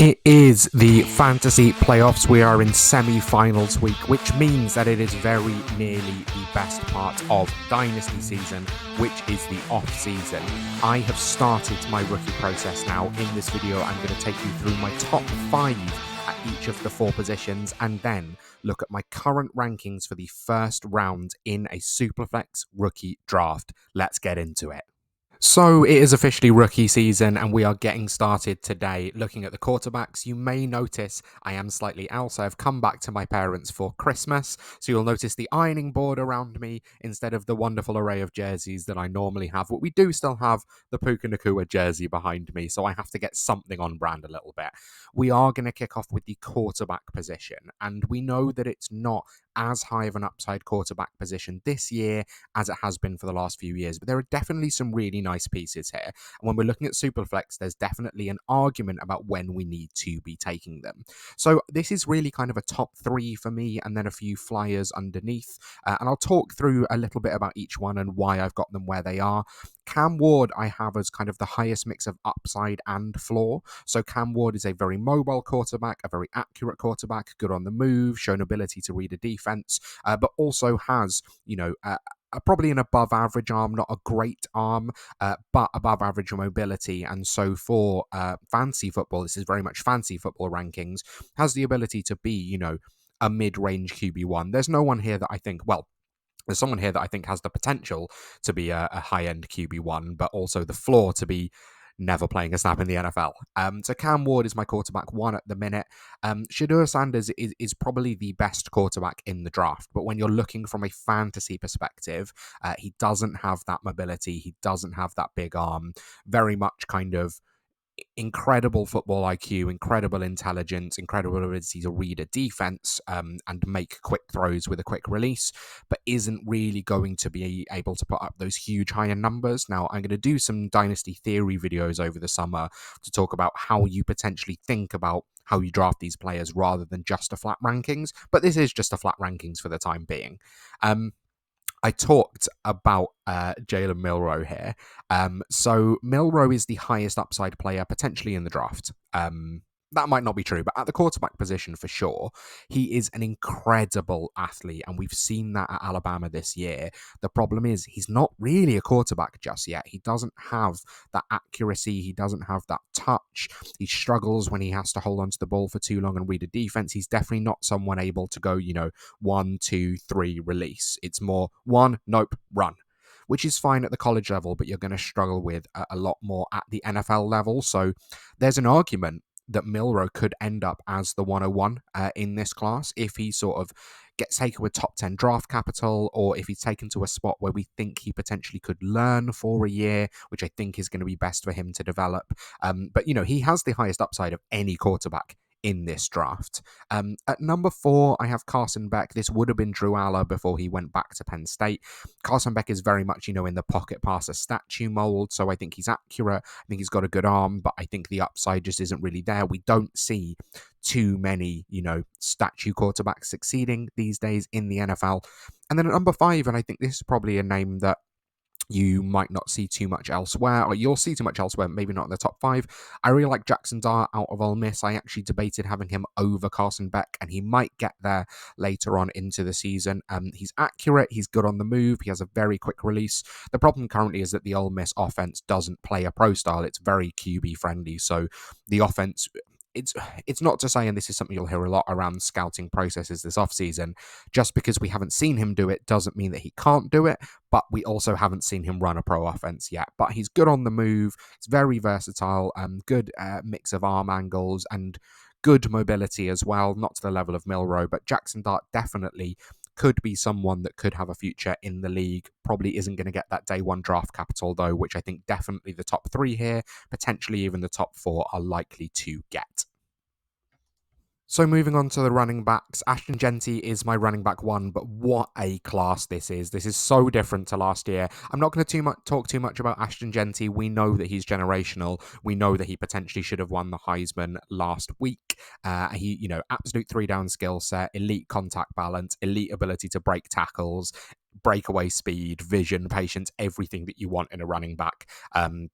It is the fantasy playoffs. We are in semi-finals week, which means that it is very nearly the best part of Dynasty season, which is the off-season. I have started my rookie process now. In this video, I'm going to take you through my top 5 at each of the 4 positions and then look at my current rankings for the first round in a SuperFlex rookie draft. Let's get into it. So it is officially rookie season and we are getting started today looking at the quarterbacks. You may notice I am slightly else. I've come back to my parents for Christmas, so you'll notice the ironing board around me instead of the wonderful array of jerseys that I normally have. But we do still have the Puka Nacua jersey behind me, so I have to get something on brand a little bit. We are going to kick off with the quarterback position, and we know that it's not as high of an upside quarterback position this year as it has been for the last few years, but there are definitely some really nice pieces here. And when we're looking at Superflex, there's definitely an argument about when we need to be taking them. So this is really kind of a top 3 for me, and then a few flyers underneath. And I'll talk through a little bit about each one and why I've got them where they are. Cam Ward I have as kind of the highest mix of upside and floor. So Cam Ward is a very mobile quarterback, a very accurate quarterback, good on the move, shown ability to read a defense, but also has, probably an above average arm, not a great arm, but above average mobility. And so for fantasy football, this is very much fantasy football rankings, has the ability to be, a mid-range QB1. There's no one here that I think, there's someone here that I think has the potential to be a high-end QB1, but also the floor to be never playing a snap in the NFL. So Cam Ward is my quarterback 1 at the minute. Shedeur Sanders is probably the best quarterback in the draft, but when you're looking from a fantasy perspective, he doesn't have that mobility, he doesn't have that big arm, very much kind of incredible football IQ, incredible intelligence, incredible ability to read a defense and make quick throws with a quick release, but isn't really going to be able to put up those huge higher numbers. Now, I'm going to do some Dynasty theory videos over the summer to talk about how you potentially think about how you draft these players rather than just a flat rankings, but this is just a flat rankings for the time being. I talked about Jalen Milroe here. So Milroe is the highest upside player potentially in the draft. That might not be true, but at the quarterback position for sure, he is an incredible athlete, and we've seen that at Alabama this year. The problem is he's not really a quarterback just yet. He doesn't have that accuracy. He doesn't have that touch. He struggles when he has to hold onto the ball for too long and read a defense. He's definitely not someone able to go, 1, 2, 3, release. It's more 1, nope, run, which is fine at the college level, but you're going to struggle with a lot more at the NFL level. So there's an argument that Milroe could end up as the 101 in this class if he sort of gets taken with top 10 draft capital, or if he's taken to a spot where we think he potentially could learn for a year, which I think is going to be best for him to develop. But, he has the highest upside of any quarterback in this draft. At number 4, I have Carson Beck. This would have been Drew Aller before he went back to Penn State. Carson Beck is very much, in the pocket passer statue mold, so I think he's accurate. I think he's got a good arm, but I think the upside just isn't really there. We don't see too many, statue quarterbacks succeeding these days in the NFL. And then at number 5, and I think this is probably a name that you might not see too much elsewhere, or you'll see too much elsewhere, maybe not in the top 5. I really like Jackson Dart out of Ole Miss. I actually debated having him over Carson Beck, and he might get there later on into the season. He's accurate, he's good on the move, he has a very quick release. The problem currently is that the Ole Miss offense doesn't play a pro style. It's very QB friendly, so the offense... It's not to say, and this is something you'll hear a lot around scouting processes this offseason, just because we haven't seen him do it doesn't mean that he can't do it, but we also haven't seen him run a pro offense yet. But he's good on the move, he's very versatile, good mix of arm angles, and good mobility as well, not to the level of Milroe, but Jackson Dart definitely could be someone that could have a future in the league. Probably isn't going to get that day 1 draft capital though, which I think definitely the top 3 here, potentially even the top 4 are likely to get. So moving on to the running backs, Ashton Jeanty is my running back 1, but what a class this is. This is so different to last year. I'm not going to talk too much about Ashton Jeanty. We know that he's generational. We know that he potentially should have won the Heisman last week. He, absolute 3-down skill set, elite contact balance, elite ability to break tackles, breakaway speed, vision, patience, everything that you want in a running back.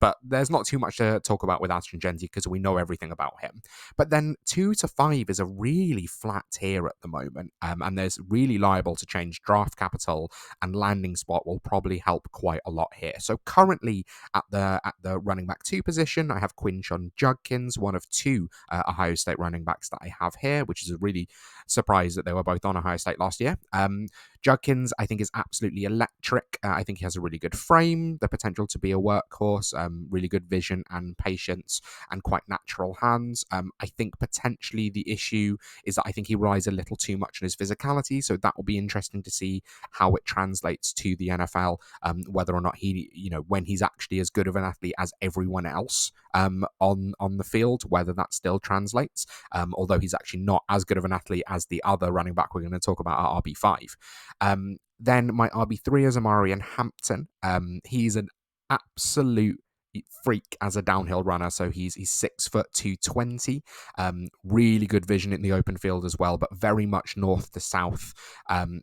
But there's not too much to talk about with Astringenti because we know everything about him. But then 2 to 5 is a really flat tier at the moment, and there's really liable to change. Draft capital and landing spot will probably help quite a lot here. So currently at the running back 2 position, I have Quinshon Judkins, one of 2 Ohio State running backs that I have here, which is a really surprise that they were both on Ohio State last year. Judkins, I think, is absolutely electric. I think he has a really good frame, the potential to be a workhorse, really good vision and patience, and quite natural hands. I think potentially the issue is that I think he relies a little too much on his physicality, so that will be interesting to see how it translates to the NFL, whether or not he, when he's actually as good of an athlete as everyone else on the field, whether that still translates, although he's actually not as good of an athlete as the other running back we're going to talk about at RB5. Then my RB3 is Amarian Hampton. He's an absolute freak as a downhill runner. So he's 6 foot 220. Really good vision in the open field as well, but very much north to south.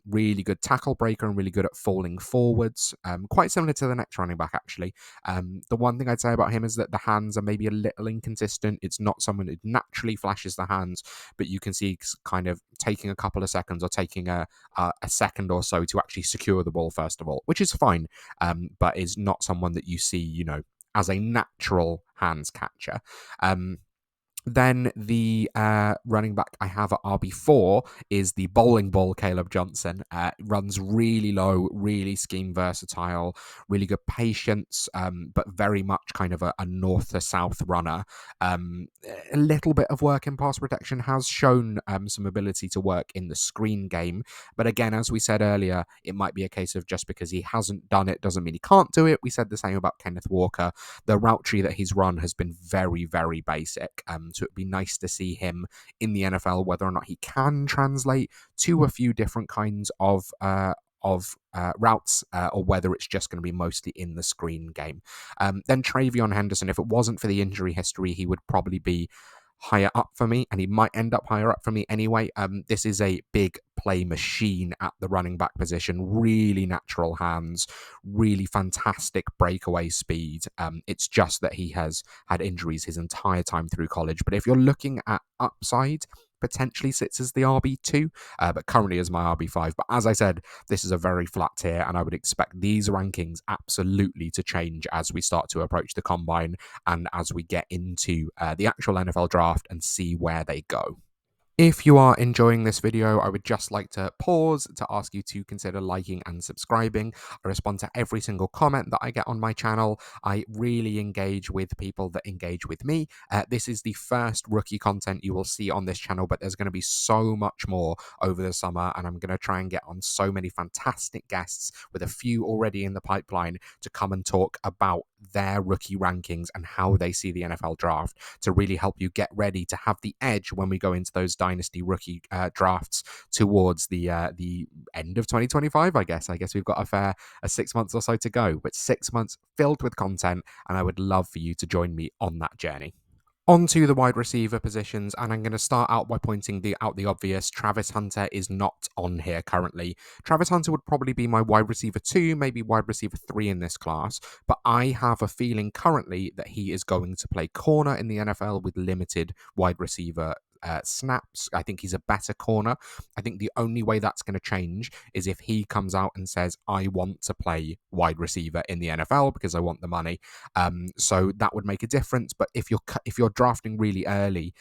Really good tackle breaker and really good at falling forwards. Quite similar to the next running back, actually. The one thing I'd say about him is that the hands are maybe a little inconsistent. It's not someone who naturally flashes the hands, but you can see kind of taking a couple of seconds or taking a second or so to actually secure the ball, first of all, which is fine, but is not someone that you see, as a natural hands catcher. Then the running back I have at RB4 is the bowling ball Caleb Johnson. Runs really low, really scheme versatile, really good patience, but very much kind of a north to south runner. A little bit of work in pass protection, has shown some ability to work in the screen game. But again, as we said earlier, it might be a case of just because he hasn't done it doesn't mean he can't do it. We said the same about Kenneth Walker. The route tree that he's run has been very, very basic. So it'd be nice to see him in the NFL, whether or not he can translate to a few different kinds of routes, or whether it's just going to be mostly in the screen game. Then Travion Henderson, if it wasn't for the injury history, he would probably be higher up for me, and he might end up higher up for me anyway. This is a big play machine at the running back position, really natural hands, really fantastic breakaway speed. It's just that he has had injuries his entire time through college. But if you're looking at upside, potentially sits as the RB2, but currently as my RB5. But as I said, this is a very flat tier, and I would expect these rankings absolutely to change as we start to approach the combine and as we get into the actual NFL draft and see where they go. If you are enjoying this video, I would just like to pause to ask you to consider liking and subscribing. I respond to every single comment that I get on my channel. I really engage with people that engage with me. This is the first rookie content you will see on this channel, but there's going to be so much more over the summer, and I'm going to try and get on so many fantastic guests, with a few already in the pipeline, to come and talk about their rookie rankings and how they see the NFL draft, to really help you get ready to have the edge when we go into those Dynasty rookie drafts towards the end of 2025. I guess we've got a 6 months or so to go, but 6 months filled with content, and I would love for you to join me on that journey. On to the wide receiver positions, and I'm going to start out by pointing out the obvious. Travis Hunter is not on here currently. Travis Hunter would probably be my wide receiver 2, maybe wide receiver 3 in this class, but I have a feeling currently that he is going to play corner in the NFL with limited wide receiver snaps. I think he's a better corner. I think the only way that's going to change is if he comes out and says, I want to play wide receiver in the NFL because I want the money. So that would make a difference. But if you're drafting really early,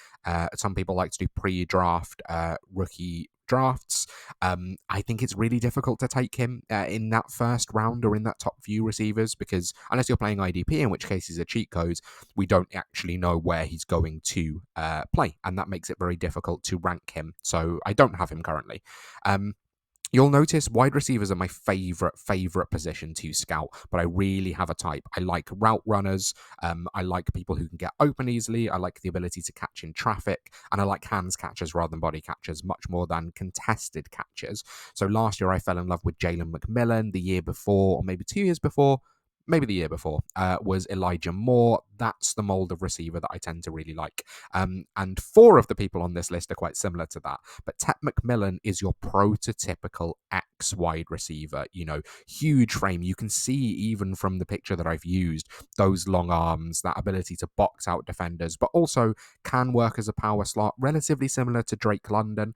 some people like to do pre-draft rookie drafts. I think it's really difficult to take him in that first round or in that top few receivers, because unless you're playing IDP, in which case he's a cheat code, we don't actually know where he's going to play, and that makes it very difficult to rank him. So I don't have him currently. You'll notice wide receivers are my favorite position to scout, but I really have a type. I like route runners. I like people who can get open easily. I like the ability to catch in traffic, and I like hands catchers rather than body catchers, much more than contested catchers. So last year I fell in love with Jalen McMillan. The year before, or maybe 2 years before, maybe the year before, was Elijah Moore. that's the mold of receiver that I tend to really like. And four of the people on this list are quite similar to that. But Ted McMillan is your prototypical X wide receiver, huge frame. You can see even from the picture that I've used, those long arms, that ability to box out defenders, but also can work as a power slot, relatively similar to Drake London,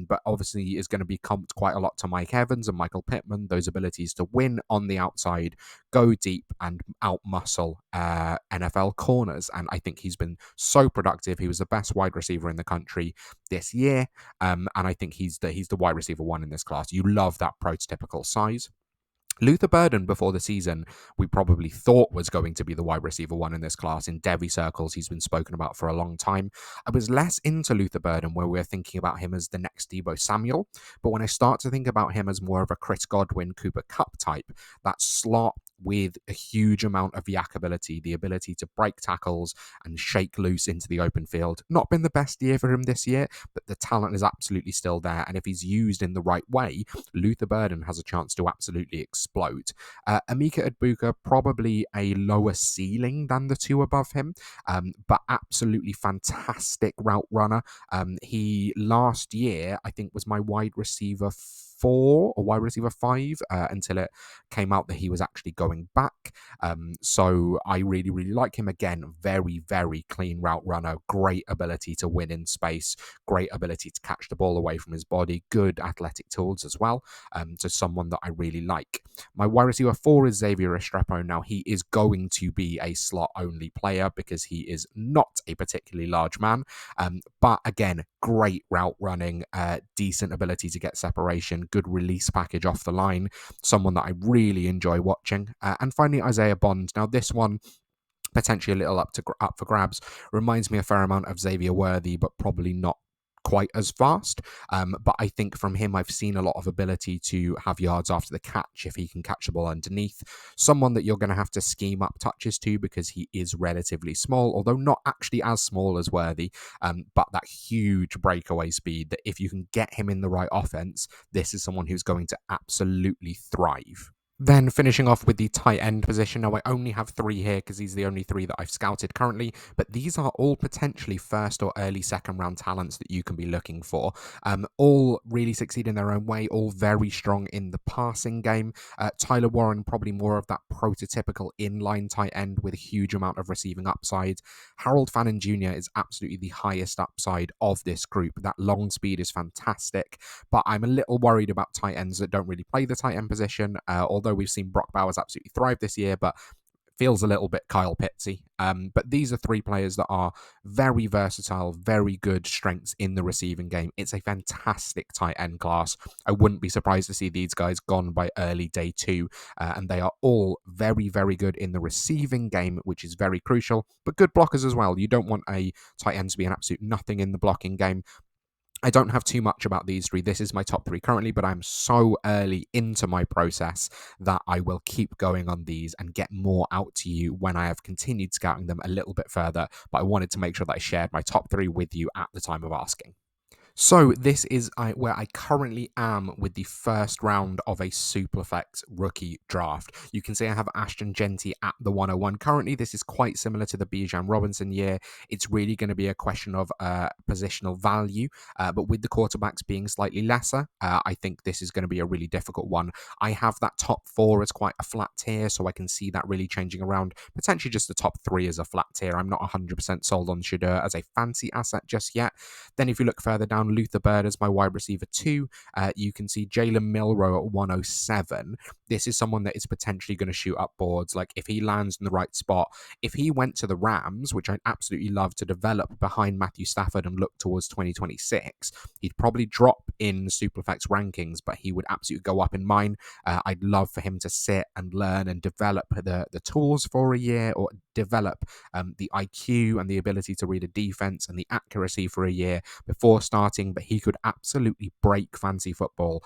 but obviously is going to be comped quite a lot to Mike Evans and Michael Pittman, those abilities to win on the outside, go deep and outmuscle NFL corners. And I think he's been so productive. He was the best wide receiver in the country this year. And I think he's the wide receiver one in this class. You love that prototypical size. Luther Burden, before the season, we probably thought was going to be the wide receiver one in this class. In Devy circles, he's been spoken about for a long time. I was less into Luther Burden, where we're thinking about him as the next Deebo Samuel. But when I start to think about him as more of a Chris Godwin, Cooper Kupp type, that slot with a huge amount of yak ability, the ability to break tackles and shake loose into the open field. Not been the best year for him this year, but the talent is absolutely still there. And if he's used in the right way, Luther Burden has a chance to absolutely explode. Emeka Egbuka, probably a lower ceiling than the two above him, but absolutely fantastic route runner. He last year, I think, was my wide receiver 4 or wide receiver 5 until it came out that he was actually going back. So I really, really like him. Again, very, very clean route runner, great ability to win in space, great ability to catch the ball away from his body, good athletic tools as well. So someone that I really like. My wide receiver 4 is Xavier Restrepo. Now, he is going to be a slot-only player because he is not a particularly large man. But again, great route running, decent ability to get separation, good release package off the line, someone that I really enjoy watching. And finally, Isaiah Bond. Now, this one, potentially a little up for grabs, reminds me a fair amount of Xavier Worthy, but probably not quite as fast. But I think from him, I've seen a lot of ability to have yards after the catch if he can catch the ball underneath. Someone that you're going to have to scheme up touches to because he is relatively small, although not actually as small as Worthy, but that huge breakaway speed that if you can get him in the right offense, this is someone who's going to absolutely thrive. Then finishing off with the tight end position. Now, I only have 3 here because these are the only 3 that I've scouted currently, but these are all potentially first or early second round talents that you can be looking for. All really succeed in their own way, all very strong in the passing game. Tyler Warren, probably more of that prototypical inline tight end with a huge amount of receiving upside. Harold Fannin Jr. is absolutely the highest upside of this group. That long speed is fantastic, but I'm a little worried about tight ends that don't really play the tight end position, although we've seen Brock Bowers absolutely thrive this year, but feels a little bit Kyle Pittsy. But these are 3 players that are very versatile, very good strengths in the receiving game. It's a fantastic tight end class. I wouldn't be surprised to see these guys gone by early day 2. And they are all very, very good in the receiving game, which is very crucial, but good blockers as well. You don't want a tight end to be an absolute nothing in the blocking game. I don't have too much about these 3. This is my top 3 currently, but I'm so early into my process that I will keep going on these and get more out to you when I have continued scouting them a little bit further. But I wanted to make sure that I shared my top 3 with you at the time of asking. So this is where I currently am with the first round of a SuperFlex rookie draft. You can see I have Ashton Genty at the 101. Currently, this is quite similar to the Bijan Robinson year. It's really going to be a question of positional value, but with the quarterbacks being slightly lesser, I think this is going to be a really difficult one. I have that top 4 as quite a flat tier, so I can see that really changing around. Potentially just the top 3 as a flat tier. I'm not 100% sold on Shedeur as a fancy asset just yet. Then if you look further down, Luther Bird as my wide receiver 2. You can see Jalen Milroe at 107. This is someone that is potentially going to shoot up boards. Like if he lands in the right spot, if he went to the Rams, which I'd absolutely love to develop behind Matthew Stafford and look towards 2026, he'd probably drop in Superflex rankings, but he would absolutely go up in mine. I'd love for him to sit and learn and develop the tools for a year, or develop the IQ and the ability to read a defense and the accuracy for a year before starting, but he could absolutely break fantasy football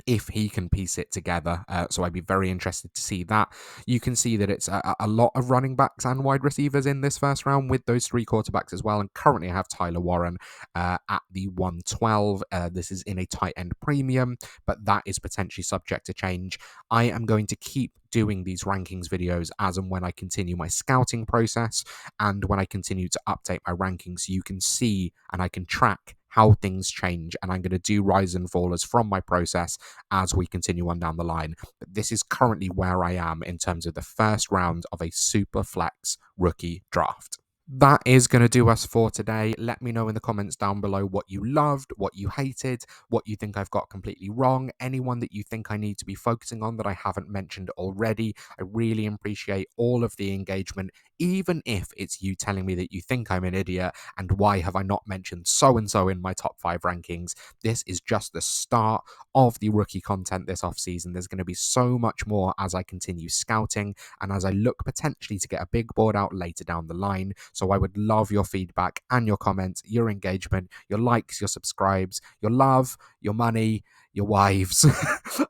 if he can piece it together. So I'd be very interested to see that. You can see that it's a lot of running backs and wide receivers in this first round with those three quarterbacks as well. And currently I have Tyler Warren at the 112. This is in a tight end premium, but that is potentially subject to change. I am going to keep doing these rankings videos as and when I continue my scouting process and when I continue to update my rankings. You can see and I can track how things change, and I'm going to do rise and fallers from my process as we continue on down the line. But this is currently where I am in terms of the first round of a SuperFlex rookie draft. That is going to do us for today. Let me know in the comments down below what you loved, what you hated, what you think I've got completely wrong, anyone that you think I need to be focusing on that I haven't mentioned already. I really appreciate all of the engagement, even if it's you telling me that you think I'm an idiot and why have I not mentioned so and so in my top 5 rankings. This is just the start of the rookie content this offseason. There's going to be so much more as I continue scouting and as I look potentially to get a big board out later down the line. So I would love your feedback and your comments, your engagement, your likes, your subscribes, your love, your money, your wives.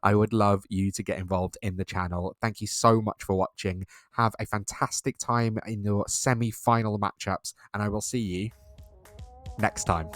I would love you to get involved in the channel. Thank you so much for watching. Have a fantastic time in your semi-final matchups, and I will see you next time.